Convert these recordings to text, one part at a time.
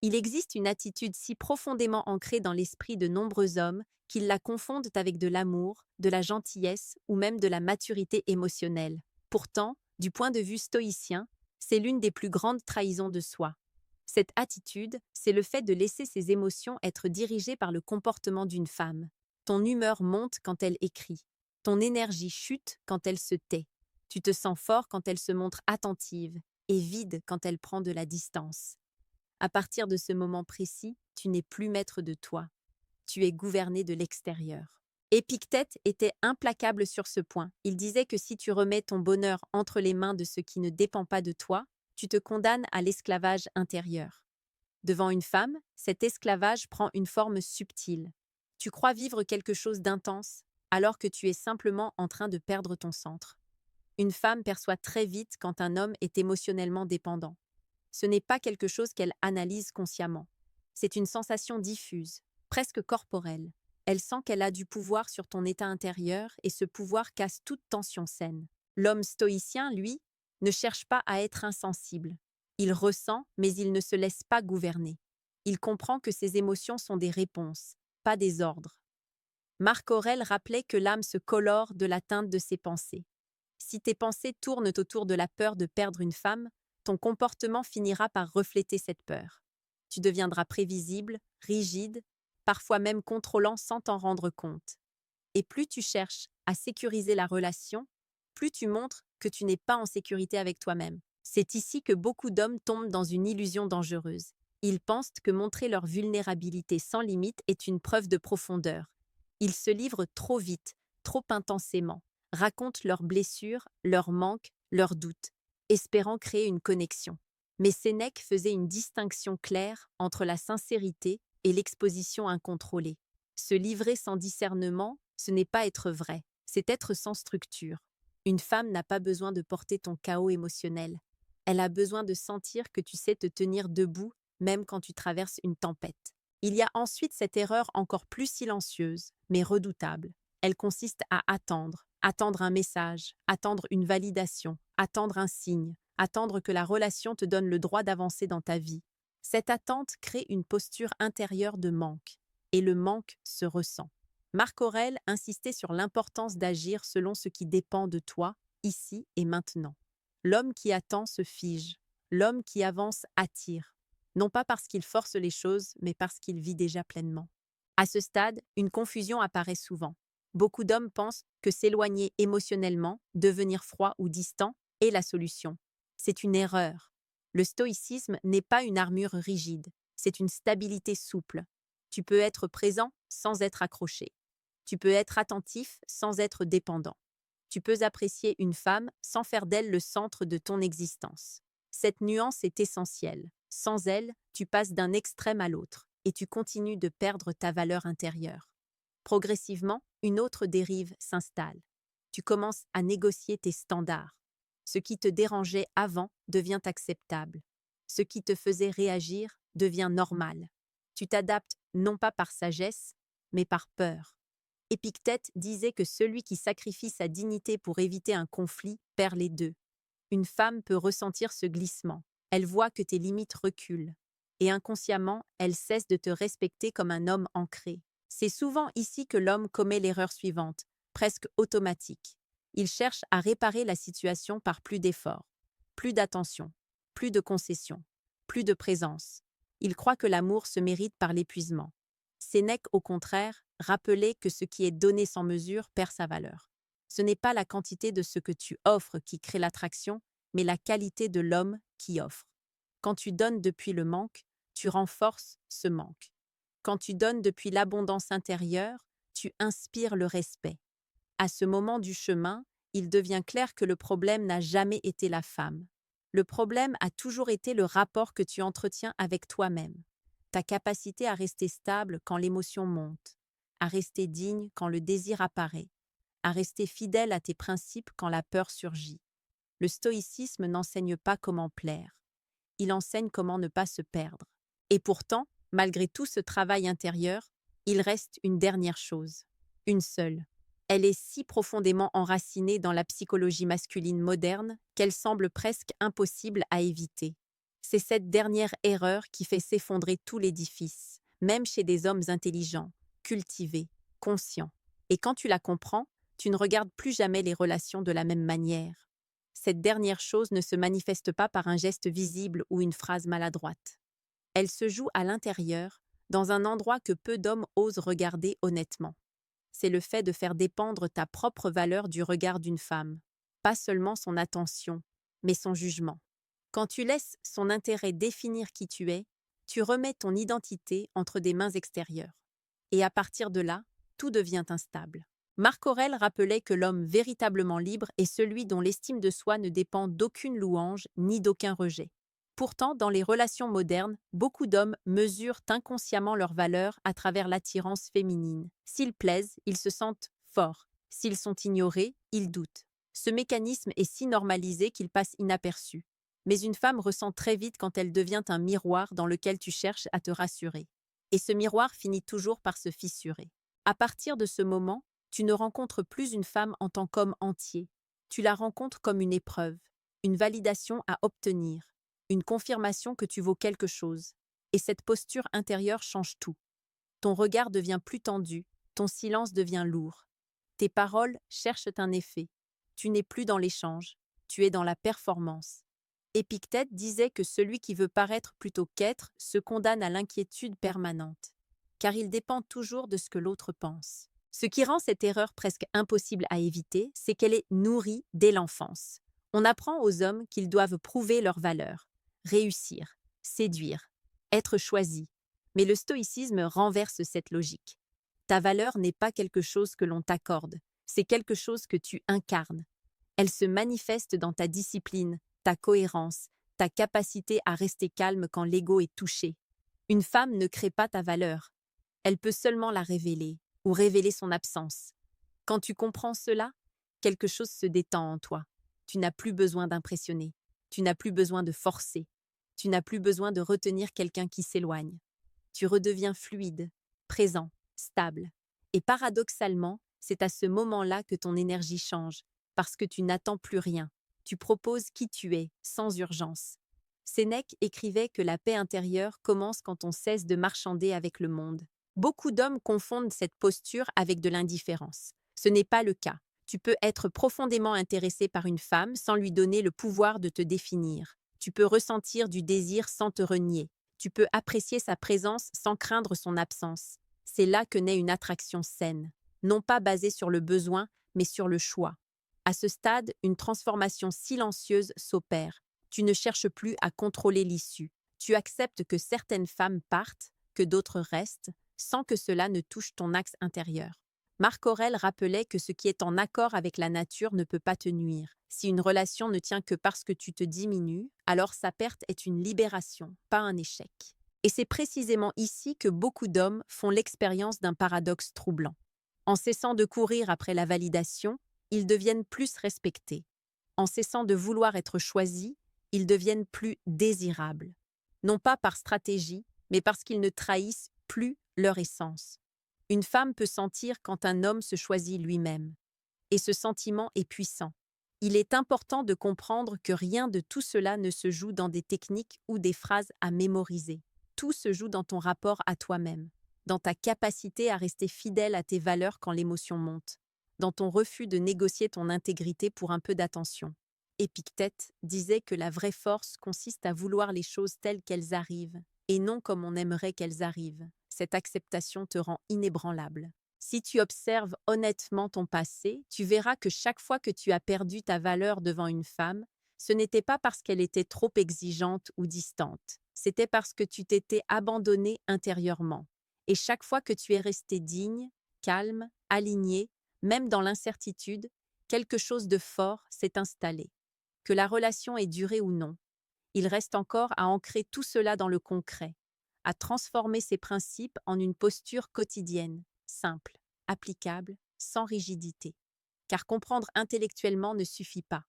Il existe une attitude si profondément ancrée dans l'esprit de nombreux hommes qu'ils la confondent avec de l'amour, de la gentillesse ou même de la maturité émotionnelle. Pourtant, du point de vue stoïcien, c'est l'une des plus grandes trahisons de soi. Cette attitude, c'est le fait de laisser ses émotions être dirigées par le comportement d'une femme. Ton humeur monte quand elle écrit. Ton énergie chute quand elle se tait. Tu te sens fort quand elle se montre attentive et vide quand elle prend de la distance. À partir de ce moment précis, tu n'es plus maître de toi. Tu es gouverné de l'extérieur. Épictète était implacable sur ce point. Il disait que si tu remets ton bonheur entre les mains de ce qui ne dépend pas de toi, tu te condamnes à l'esclavage intérieur. Devant une femme, cet esclavage prend une forme subtile. Tu crois vivre quelque chose d'intense, alors que tu es simplement en train de perdre ton centre. Une femme perçoit très vite quand un homme est émotionnellement dépendant. Ce n'est pas quelque chose qu'elle analyse consciemment. C'est une sensation diffuse, presque corporelle. Elle sent qu'elle a du pouvoir sur ton état intérieur et ce pouvoir casse toute tension saine. L'homme stoïcien, lui, ne cherche pas à être insensible. Il ressent, mais il ne se laisse pas gouverner. Il comprend que ses émotions sont des réponses, pas des ordres. Marc Aurèle rappelait que l'âme se colore de la teinte de ses pensées. Si tes pensées tournent autour de la peur de perdre une femme, ton comportement finira par refléter cette peur. Tu deviendras prévisible, rigide, parfois même contrôlant sans t'en rendre compte. Et plus tu cherches à sécuriser la relation, plus tu montres que tu n'es pas en sécurité avec toi-même. C'est ici que beaucoup d'hommes tombent dans une illusion dangereuse. Ils pensent que montrer leur vulnérabilité sans limite est une preuve de profondeur. Ils se livrent trop vite, trop intensément, racontent leurs blessures, leurs manques, leurs doutes, espérant créer une connexion. Mais Sénèque faisait une distinction claire entre la sincérité et l'exposition incontrôlée. Se livrer sans discernement, ce n'est pas être vrai, c'est être sans structure. Une femme n'a pas besoin de porter ton chaos émotionnel. Elle a besoin de sentir que tu sais te tenir debout, même quand tu traverses une tempête. Il y a ensuite cette erreur encore plus silencieuse, mais redoutable. Elle consiste à attendre, attendre un message, attendre une validation, attendre un signe, attendre que la relation te donne le droit d'avancer dans ta vie. Cette attente crée une posture intérieure de manque, et le manque se ressent. Marc Aurèle insistait sur l'importance d'agir selon ce qui dépend de toi, ici et maintenant. L'homme qui attend se fige, l'homme qui avance attire, non pas parce qu'il force les choses, mais parce qu'il vit déjà pleinement. À ce stade, une confusion apparaît souvent. Beaucoup d'hommes pensent que s'éloigner émotionnellement, devenir froid ou distant, est la solution. C'est une erreur. Le stoïcisme n'est pas une armure rigide, c'est une stabilité souple. Tu peux être présent sans être accroché. Tu peux être attentif sans être dépendant. Tu peux apprécier une femme sans faire d'elle le centre de ton existence. Cette nuance est essentielle. Sans elle, tu passes d'un extrême à l'autre et tu continues de perdre ta valeur intérieure. Progressivement, une autre dérive s'installe. Tu commences à négocier tes standards. Ce qui te dérangeait avant devient acceptable. Ce qui te faisait réagir devient normal. Tu t'adaptes non pas par sagesse, mais par peur. Épictète disait que celui qui sacrifie sa dignité pour éviter un conflit perd les deux. Une femme peut ressentir ce glissement. Elle voit que tes limites reculent. Et inconsciemment, elle cesse de te respecter comme un homme ancré. C'est souvent ici que l'homme commet l'erreur suivante, presque automatique. Il cherche à réparer la situation par plus d'efforts, plus d'attention, plus de concessions, plus de présence. Il croit que l'amour se mérite par l'épuisement. Sénèque, au contraire, rappelait que ce qui est donné sans mesure perd sa valeur. Ce n'est pas la quantité de ce que tu offres qui crée l'attraction, mais la qualité de l'homme qui offre. Quand tu donnes depuis le manque, tu renforces ce manque. Quand tu donnes depuis l'abondance intérieure, tu inspires le respect. À ce moment du chemin, il devient clair que le problème n'a jamais été la femme. Le problème a toujours été le rapport que tu entretiens avec toi-même. Ta capacité à rester stable quand l'émotion monte, à rester digne quand le désir apparaît, à rester fidèle à tes principes quand la peur surgit. Le stoïcisme n'enseigne pas comment plaire. Il enseigne comment ne pas se perdre. Et pourtant, malgré tout ce travail intérieur, il reste une dernière chose, une seule. Elle est si profondément enracinée dans la psychologie masculine moderne qu'elle semble presque impossible à éviter. C'est cette dernière erreur qui fait s'effondrer tout l'édifice, même chez des hommes intelligents, cultivés, conscients. Et quand tu la comprends, tu ne regardes plus jamais les relations de la même manière. Cette dernière chose ne se manifeste pas par un geste visible ou une phrase maladroite. Elle se joue à l'intérieur, dans un endroit que peu d'hommes osent regarder honnêtement. C'est le fait de faire dépendre ta propre valeur du regard d'une femme, pas seulement son attention, mais son jugement. Quand tu laisses son intérêt définir qui tu es, tu remets ton identité entre des mains extérieures. Et à partir de là, tout devient instable. Marc Aurèle rappelait que l'homme véritablement libre est celui dont l'estime de soi ne dépend d'aucune louange ni d'aucun rejet. Pourtant, dans les relations modernes, beaucoup d'hommes mesurent inconsciemment leur valeur à travers l'attirance féminine. S'ils plaisent, ils se sentent forts. S'ils sont ignorés, ils doutent. Ce mécanisme est si normalisé qu'il passe inaperçu. Mais une femme ressent très vite quand elle devient un miroir dans lequel tu cherches à te rassurer. Et ce miroir finit toujours par se fissurer. À partir de ce moment, tu ne rencontres plus une femme en tant qu'homme entier. Tu la rencontres comme une épreuve, une validation à obtenir, une confirmation que tu vaux quelque chose. Et cette posture intérieure change tout. Ton regard devient plus tendu, ton silence devient lourd. Tes paroles cherchent un effet. Tu n'es plus dans l'échange, tu es dans la performance. Épictète disait que celui qui veut paraître plutôt qu'être se condamne à l'inquiétude permanente, car il dépend toujours de ce que l'autre pense. Ce qui rend cette erreur presque impossible à éviter, c'est qu'elle est nourrie dès l'enfance. On apprend aux hommes qu'ils doivent prouver leur valeur, réussir, séduire, être choisis. Mais le stoïcisme renverse cette logique. Ta valeur n'est pas quelque chose que l'on t'accorde, c'est quelque chose que tu incarnes. Elle se manifeste dans ta discipline, ta cohérence, ta capacité à rester calme quand l'ego est touché. Une femme ne crée pas ta valeur. Elle peut seulement la révéler, ou révéler son absence. Quand tu comprends cela, quelque chose se détend en toi. Tu n'as plus besoin d'impressionner. Tu n'as plus besoin de forcer. Tu n'as plus besoin de retenir quelqu'un qui s'éloigne. Tu redeviens fluide, présent, stable. Et paradoxalement, c'est à ce moment-là que ton énergie change, parce que tu n'attends plus rien. Tu proposes qui tu es, sans urgence. Sénèque écrivait que la paix intérieure commence quand on cesse de marchander avec le monde. Beaucoup d'hommes confondent cette posture avec de l'indifférence. Ce n'est pas le cas. Tu peux être profondément intéressé par une femme sans lui donner le pouvoir de te définir. Tu peux ressentir du désir sans te renier. Tu peux apprécier sa présence sans craindre son absence. C'est là que naît une attraction saine, non pas basée sur le besoin, mais sur le choix. À ce stade, une transformation silencieuse s'opère. Tu ne cherches plus à contrôler l'issue. Tu acceptes que certaines femmes partent, que d'autres restent, sans que cela ne touche ton axe intérieur. Marc Aurèle rappelait que ce qui est en accord avec la nature ne peut pas te nuire. Si une relation ne tient que parce que tu te diminues, alors sa perte est une libération, pas un échec. Et c'est précisément ici que beaucoup d'hommes font l'expérience d'un paradoxe troublant. En cessant de courir après la validation, ils deviennent plus respectés. En cessant de vouloir être choisis, ils deviennent plus désirables. Non pas par stratégie, mais parce qu'ils ne trahissent plus leur essence. Une femme peut sentir quand un homme se choisit lui-même. Et ce sentiment est puissant. Il est important de comprendre que rien de tout cela ne se joue dans des techniques ou des phrases à mémoriser. Tout se joue dans ton rapport à toi-même, dans ta capacité à rester fidèle à tes valeurs quand l'émotion monte, dans ton refus de négocier ton intégrité pour un peu d'attention. Épictète disait que la vraie force consiste à vouloir les choses telles qu'elles arrivent, et non comme on aimerait qu'elles arrivent. Cette acceptation te rend inébranlable. Si tu observes honnêtement ton passé, tu verras que chaque fois que tu as perdu ta valeur devant une femme, ce n'était pas parce qu'elle était trop exigeante ou distante, c'était parce que tu t'étais abandonné intérieurement. Et chaque fois que tu es resté digne, calme, aligné, même dans l'incertitude, quelque chose de fort s'est installé. Que la relation ait duré ou non, il reste encore à ancrer tout cela dans le concret, à transformer ces principes en une posture quotidienne, simple, applicable, sans rigidité. Car comprendre intellectuellement ne suffit pas.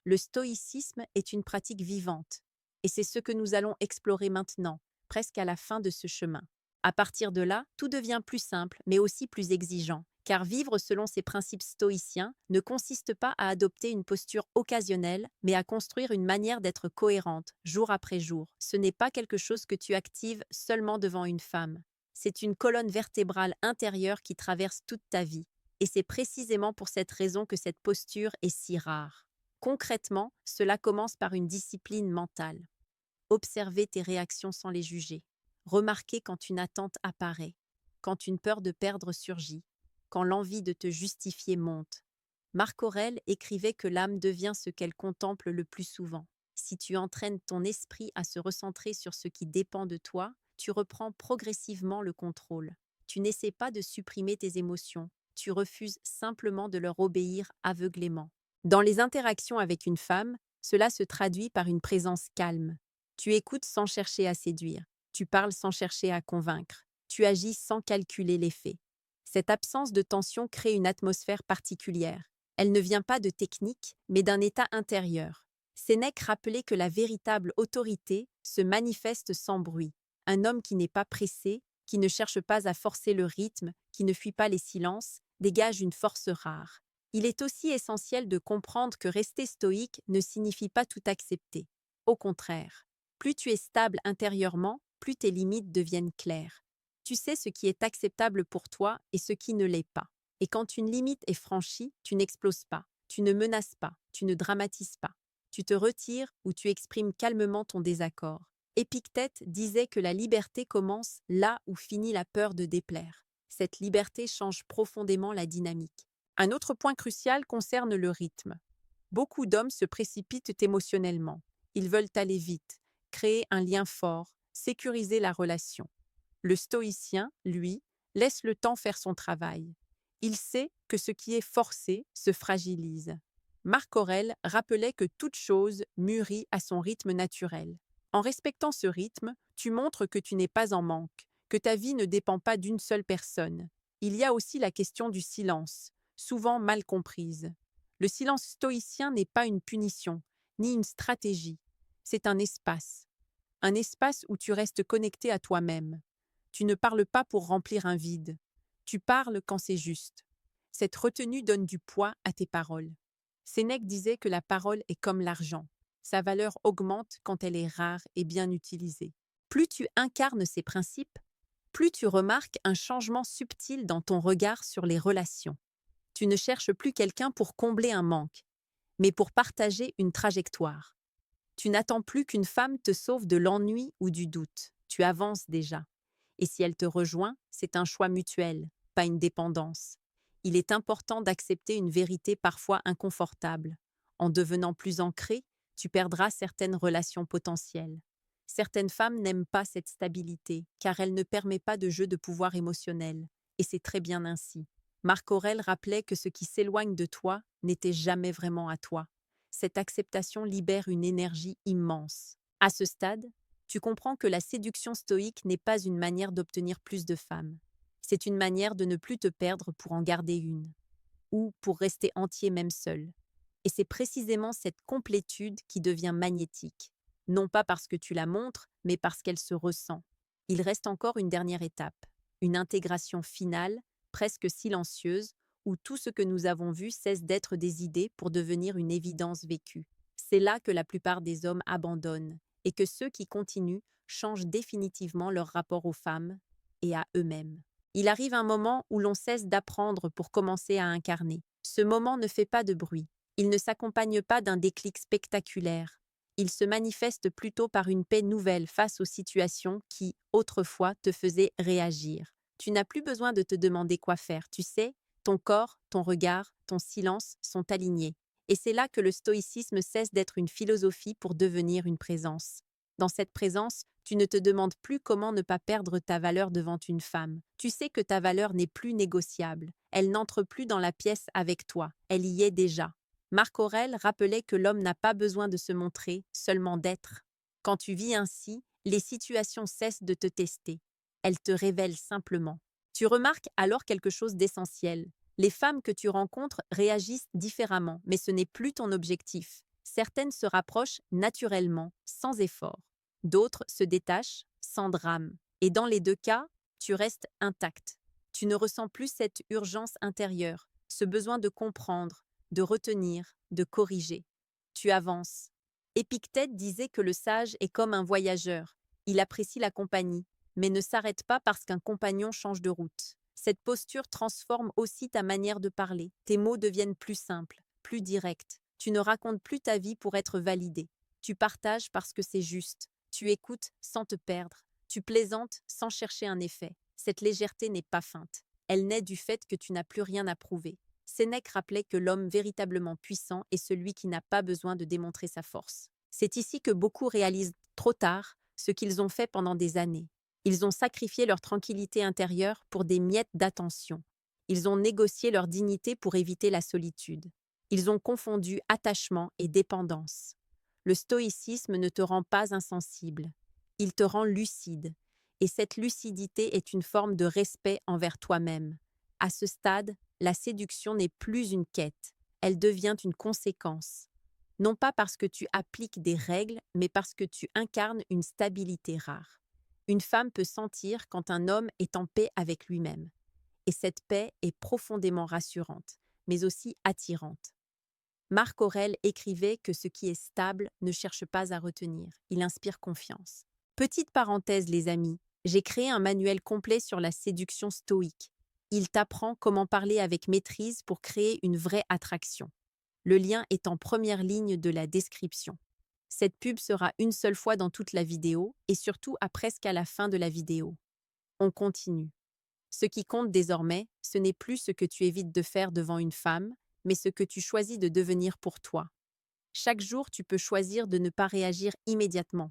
Le stoïcisme est une pratique vivante, et c'est ce que nous allons explorer maintenant, presque à la fin de ce chemin. À partir de là, tout devient plus simple, mais aussi plus exigeant, Car vivre selon ces principes stoïciens ne consiste pas à adopter une posture occasionnelle, mais à construire une manière d'être cohérente, jour après jour. Ce n'est pas quelque chose que tu actives seulement devant une femme. C'est une colonne vertébrale intérieure qui traverse toute ta vie. Et c'est précisément pour cette raison que cette posture est si rare. Concrètement, cela commence par une discipline mentale. Observer tes réactions sans les juger. Remarquer quand une attente apparaît, quand une peur de perdre surgit, quand l'envie de te justifier monte. Marc Aurèle écrivait que l'âme devient ce qu'elle contemple le plus souvent. Si tu entraînes ton esprit à se recentrer sur ce qui dépend de toi, tu reprends progressivement le contrôle. Tu n'essaies pas de supprimer tes émotions, tu refuses simplement de leur obéir aveuglément. Dans les interactions avec une femme, cela se traduit par une présence calme. Tu écoutes sans chercher à séduire, tu parles sans chercher à convaincre, tu agis sans calculer les faits. Cette absence de tension crée une atmosphère particulière. Elle ne vient pas de technique, mais d'un état intérieur. Sénèque rappelait que la véritable autorité se manifeste sans bruit. Un homme qui n'est pas pressé, qui ne cherche pas à forcer le rythme, qui ne fuit pas les silences, dégage une force rare. Il est aussi essentiel de comprendre que rester stoïque ne signifie pas tout accepter. Au contraire, plus tu es stable intérieurement, plus tes limites deviennent claires. Tu sais ce qui est acceptable pour toi et ce qui ne l'est pas. Et quand une limite est franchie, tu n'exploses pas, tu ne menaces pas, tu ne dramatises pas. Tu te retires ou tu exprimes calmement ton désaccord. Épictète disait que la liberté commence là où finit la peur de déplaire. Cette liberté change profondément la dynamique. Un autre point crucial concerne le rythme. Beaucoup d'hommes se précipitent émotionnellement. Ils veulent aller vite, créer un lien fort, sécuriser la relation. Le stoïcien, lui, laisse le temps faire son travail. Il sait que ce qui est forcé se fragilise. Marc Aurèle rappelait que toute chose mûrit à son rythme naturel. En respectant ce rythme, tu montres que tu n'es pas en manque, que ta vie ne dépend pas d'une seule personne. Il y a aussi la question du silence, souvent mal comprise. Le silence stoïcien n'est pas une punition, ni une stratégie. C'est un espace. Un espace où tu restes connecté à toi-même. Tu ne parles pas pour remplir un vide. Tu parles quand c'est juste. Cette retenue donne du poids à tes paroles. Sénèque disait que la parole est comme l'argent. Sa valeur augmente quand elle est rare et bien utilisée. Plus tu incarnes ces principes, plus tu remarques un changement subtil dans ton regard sur les relations. Tu ne cherches plus quelqu'un pour combler un manque, mais pour partager une trajectoire. Tu n'attends plus qu'une femme te sauve de l'ennui ou du doute. Tu avances déjà. Et si elle te rejoint, c'est un choix mutuel, pas une dépendance. Il est important d'accepter une vérité parfois inconfortable. En devenant plus ancré, tu perdras certaines relations potentielles. Certaines femmes n'aiment pas cette stabilité, car elle ne permet pas de jeu de pouvoir émotionnel. Et c'est très bien ainsi. Marc Aurèle rappelait que ce qui s'éloigne de toi n'était jamais vraiment à toi. Cette acceptation libère une énergie immense. À ce stade, tu comprends que la séduction stoïque n'est pas une manière d'obtenir plus de femmes. C'est une manière de ne plus te perdre pour en garder une, ou pour rester entier même seul. Et c'est précisément cette complétude qui devient magnétique, non pas parce que tu la montres, mais parce qu'elle se ressent. Il reste encore une dernière étape, une intégration finale, presque silencieuse, où tout ce que nous avons vu cesse d'être des idées pour devenir une évidence vécue. C'est là que la plupart des hommes abandonnent, et que ceux qui continuent changent définitivement leur rapport aux femmes et à eux-mêmes. Il arrive un moment où l'on cesse d'apprendre pour commencer à incarner. Ce moment ne fait pas de bruit. Il ne s'accompagne pas d'un déclic spectaculaire. Il se manifeste plutôt par une paix nouvelle face aux situations qui, autrefois, te faisaient réagir. Tu n'as plus besoin de te demander quoi faire, tu sais, ton corps, ton regard, ton silence sont alignés. Et c'est là que le stoïcisme cesse d'être une philosophie pour devenir une présence. Dans cette présence, tu ne te demandes plus comment ne pas perdre ta valeur devant une femme. Tu sais que ta valeur n'est plus négociable. Elle n'entre plus dans la pièce avec toi. Elle y est déjà. Marc Aurèle rappelait que l'homme n'a pas besoin de se montrer, seulement d'être. Quand tu vis ainsi, les situations cessent de te tester. Elles te révèlent simplement. Tu remarques alors quelque chose d'essentiel. Les femmes que tu rencontres réagissent différemment, mais ce n'est plus ton objectif. Certaines se rapprochent naturellement, sans effort. D'autres se détachent, sans drame. Et dans les deux cas, tu restes intact. Tu ne ressens plus cette urgence intérieure, ce besoin de comprendre, de retenir, de corriger. Tu avances. Épictète disait que le sage est comme un voyageur. Il apprécie la compagnie, mais ne s'arrête pas parce qu'un compagnon change de route. Cette posture transforme aussi ta manière de parler. Tes mots deviennent plus simples, plus directs. Tu ne racontes plus ta vie pour être validé. Tu partages parce que c'est juste. Tu écoutes sans te perdre. Tu plaisantes sans chercher un effet. Cette légèreté n'est pas feinte. Elle naît du fait que tu n'as plus rien à prouver. Sénèque rappelait que l'homme véritablement puissant est celui qui n'a pas besoin de démontrer sa force. C'est ici que beaucoup réalisent trop tard ce qu'ils ont fait pendant des années. Ils ont sacrifié leur tranquillité intérieure pour des miettes d'attention. Ils ont négocié leur dignité pour éviter la solitude. Ils ont confondu attachement et dépendance. Le stoïcisme ne te rend pas insensible. Il te rend lucide. Et cette lucidité est une forme de respect envers toi-même. À ce stade, la séduction n'est plus une quête, elle devient une conséquence. Non pas parce que tu appliques des règles, mais parce que tu incarnes une stabilité rare. Une femme peut sentir quand un homme est en paix avec lui-même. Et cette paix est profondément rassurante, mais aussi attirante. Marc Aurèle écrivait que ce qui est stable ne cherche pas à retenir, il inspire confiance. Petite parenthèse les amis, j'ai créé un manuel complet sur la séduction stoïque. Il t'apprend comment parler avec maîtrise pour créer une vraie attraction. Le lien est en première ligne de la description. Cette pub sera une seule fois dans toute la vidéo et surtout à presque à la fin de la vidéo. On continue. Ce qui compte désormais, ce n'est plus ce que tu évites de faire devant une femme, mais ce que tu choisis de devenir pour toi. Chaque jour, tu peux choisir de ne pas réagir immédiatement,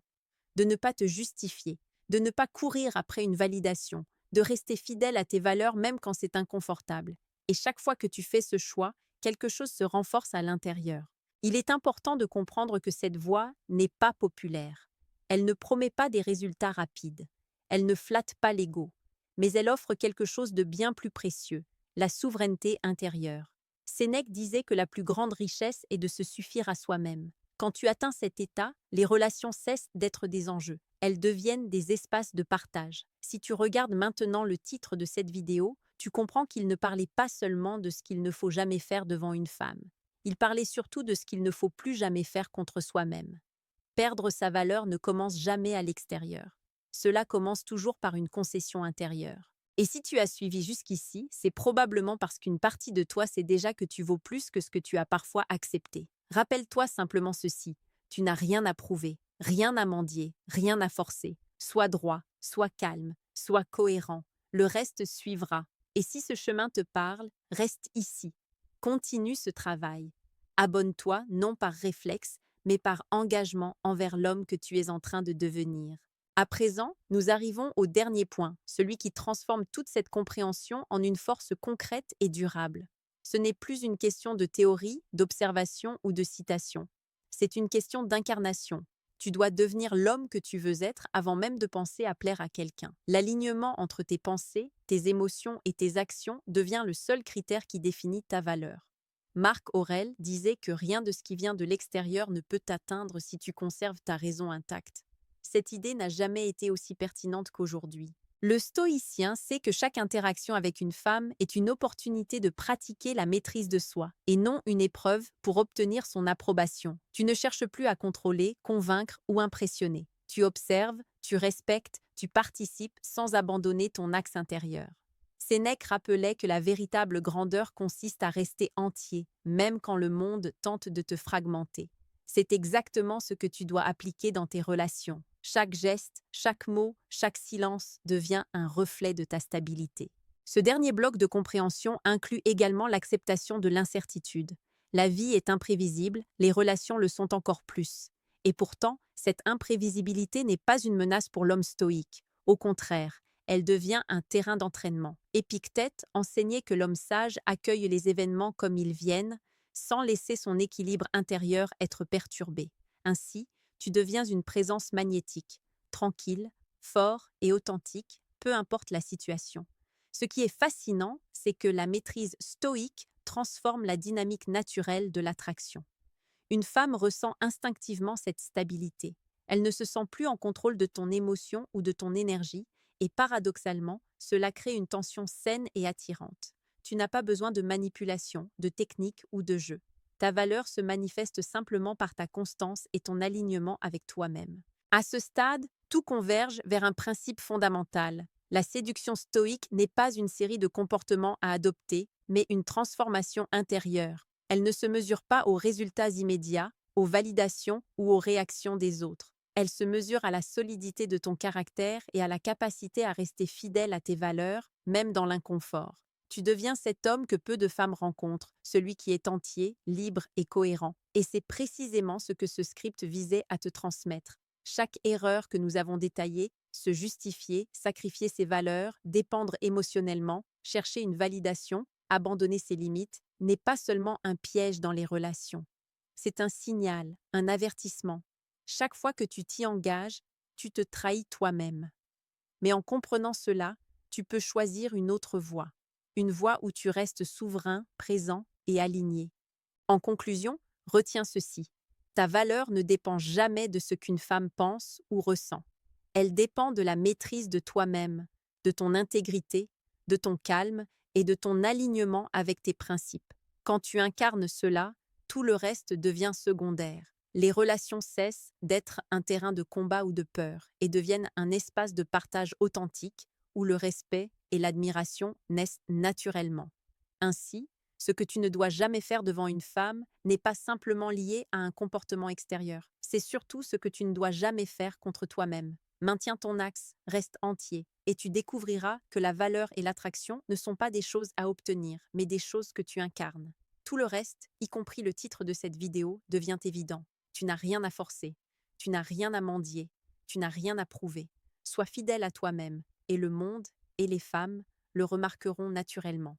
de ne pas te justifier, de ne pas courir après une validation, de rester fidèle à tes valeurs même quand c'est inconfortable. Et chaque fois que tu fais ce choix, quelque chose se renforce à l'intérieur. Il est important de comprendre que cette voie n'est pas populaire. Elle ne promet pas des résultats rapides. Elle ne flatte pas l'ego. Mais elle offre quelque chose de bien plus précieux, la souveraineté intérieure. Sénèque disait que la plus grande richesse est de se suffire à soi-même. Quand tu atteins cet état, les relations cessent d'être des enjeux. Elles deviennent des espaces de partage. Si tu regardes maintenant le titre de cette vidéo, tu comprends qu'il ne parlait pas seulement de ce qu'il ne faut jamais faire devant une femme. Il parlait surtout de ce qu'il ne faut plus jamais faire contre soi-même. Perdre sa valeur ne commence jamais à l'extérieur. Cela commence toujours par une concession intérieure. Et si tu as suivi jusqu'ici, c'est probablement parce qu'une partie de toi sait déjà que tu vaux plus que ce que tu as parfois accepté. Rappelle-toi simplement ceci, tu n'as rien à prouver, rien à mendier, rien à forcer. Sois droit, sois calme, sois cohérent. Le reste suivra. Et si ce chemin te parle, reste ici. Continue ce travail. Abonne-toi non par réflexe, mais par engagement envers l'homme que tu es en train de devenir. À présent, nous arrivons au dernier point, celui qui transforme toute cette compréhension en une force concrète et durable. Ce n'est plus une question de théorie, d'observation ou de citation. C'est une question d'incarnation. Tu dois devenir l'homme que tu veux être avant même de penser à plaire à quelqu'un. L'alignement entre tes pensées, tes émotions et tes actions devient le seul critère qui définit ta valeur. Marc Aurèle disait que rien de ce qui vient de l'extérieur ne peut t'atteindre si tu conserves ta raison intacte. Cette idée n'a jamais été aussi pertinente qu'aujourd'hui. Le stoïcien sait que chaque interaction avec une femme est une opportunité de pratiquer la maîtrise de soi, et non une épreuve pour obtenir son approbation. Tu ne cherches plus à contrôler, convaincre ou impressionner. Tu observes, tu respectes, tu participes sans abandonner ton axe intérieur. Sénèque rappelait que la véritable grandeur consiste à rester entier, même quand le monde tente de te fragmenter. C'est exactement ce que tu dois appliquer dans tes relations. Chaque geste, chaque mot, chaque silence devient un reflet de ta stabilité. Ce dernier bloc de compréhension inclut également l'acceptation de l'incertitude. La vie est imprévisible, les relations le sont encore plus. Et pourtant, cette imprévisibilité n'est pas une menace pour l'homme stoïque. Au contraire, elle devient un terrain d'entraînement. Épictète enseignait que l'homme sage accueille les événements comme ils viennent, sans laisser son équilibre intérieur être perturbé. Ainsi, tu deviens une présence magnétique, tranquille, fort et authentique, peu importe la situation. Ce qui est fascinant, c'est que la maîtrise stoïque transforme la dynamique naturelle de l'attraction. Une femme ressent instinctivement cette stabilité. Elle ne se sent plus en contrôle de ton émotion ou de ton énergie, Et paradoxalement, cela crée une tension saine et attirante. Tu n'as pas besoin de manipulation, de technique ou de jeu. Ta valeur se manifeste simplement par ta constance et ton alignement avec toi-même. À ce stade, tout converge vers un principe fondamental. La séduction stoïque n'est pas une série de comportements à adopter, mais une transformation intérieure. Elle ne se mesure pas aux résultats immédiats, aux validations ou aux réactions des autres. Elle se mesure à la solidité de ton caractère et à la capacité à rester fidèle à tes valeurs, même dans l'inconfort. Tu deviens cet homme que peu de femmes rencontrent, celui qui est entier, libre et cohérent. Et c'est précisément ce que ce script visait à te transmettre. Chaque erreur que nous avons détaillée, se justifier, sacrifier ses valeurs, dépendre émotionnellement, chercher une validation, abandonner ses limites, n'est pas seulement un piège dans les relations. C'est un signal, un avertissement. Chaque fois que tu t'y engages, tu te trahis toi-même. Mais en comprenant cela, tu peux choisir une autre voie. Une voie où tu restes souverain, présent et aligné. En conclusion, retiens ceci. Ta valeur ne dépend jamais de ce qu'une femme pense ou ressent. Elle dépend de la maîtrise de toi-même, de ton intégrité, de ton calme et de ton alignement avec tes principes. Quand tu incarnes cela, tout le reste devient secondaire. Les relations cessent d'être un terrain de combat ou de peur et deviennent un espace de partage authentique où le respect et l'admiration naissent naturellement. Ainsi, ce que tu ne dois jamais faire devant une femme n'est pas simplement lié à un comportement extérieur. C'est surtout ce que tu ne dois jamais faire contre toi-même. Maintiens ton axe, reste entier, et tu découvriras que la valeur et l'attraction ne sont pas des choses à obtenir, mais des choses que tu incarnes. Tout le reste, y compris le titre de cette vidéo, devient évident. Tu n'as rien à forcer, tu n'as rien à mendier, tu n'as rien à prouver. Sois fidèle à toi-même, et le monde et les femmes le remarqueront naturellement.